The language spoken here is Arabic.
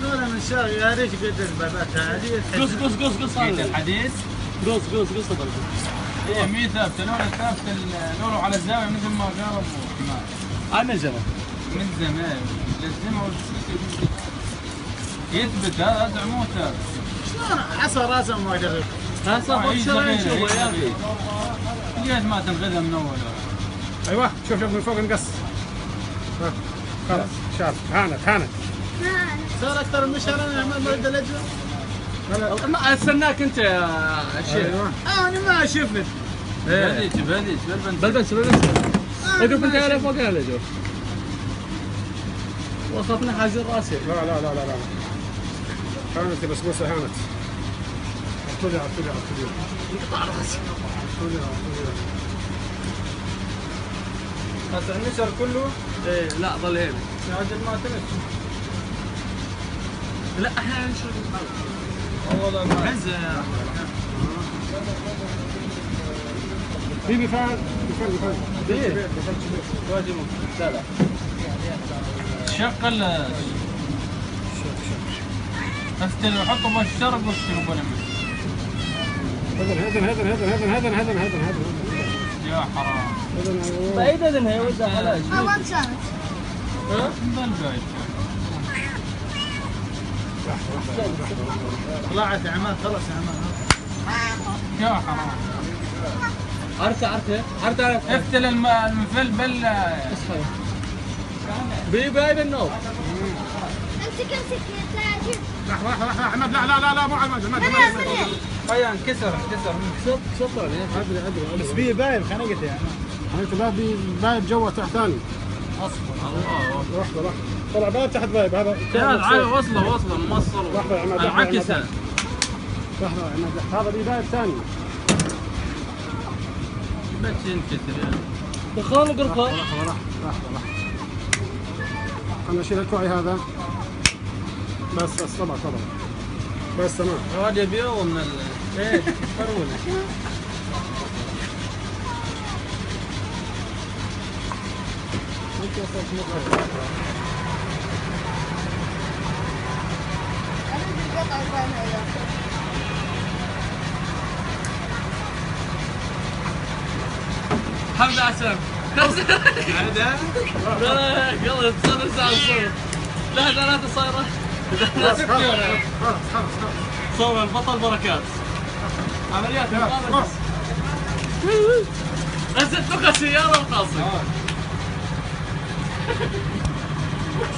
ياخذونها من الشارع يا ريت قد باباتها هذه. قص الحديد. قص ايه 100 ثابته، لون الثابته لونه على الزاويه مثل ما قال ابو حماد. من زمان. من زمان لزمه يثبت هذا عمود ثابت. شلون عصا راسه ما يدرب؟ ها صافي شرايين شوفوا يا اخي. ليش ما تنغذى من اول؟ ايوه شوف من فوق انقص. خلاص شاف هانت. صار اكثر من شهر انا ما اريد الاجر. ما استناك انت يا شيخ. انا ما شفت. بديت بالبنس ادوك انت على فوق على جو. وصفنا حاجر راسي. لا هانت بسبوسه هانت. اعطولي يقطع راسي. هسه النشر كله. ايه لا ظل هيك. عجل ما تنش. لا احنا نشرب والله ما عزه يا في بفعل واجب لا شغل استلم حطه بالشرب واستلم ولا هذا يا حرام. بعيد اذن هي وزع خلاص. ما كانت. ها؟ ضل بعيد. طلعت يا عمان خلص يا عمان. يا حرام. عرفت افتل المفل بل اصحى باي بالنوم. امسك تاجر. لحظة عماد لا مو عماد. هيا انكسر شطر بس بيه بايب خنقته يا عمان. انت بايب جوا تحت ثاني. اصبر. لحظة طلع بايب تحت بايب هذا. تعال وصله موصل. لحظة يا عماد. انعكسه. لحظة يا عماد هذا بايب ثاني. بس ينكسر يعني. دخان وقرفان. لحظة خلنا نشيل الكوعي هذا. بس طبعا بس تمام. هذا يبيعه من ايه فرونه. حمد عسام. هذا لا يلا تصير ساعة صور. لا ثلاثة صايرة. خلاص صور البطل بركات. عمليات مقابلة. غزت لك السيارة القاصر.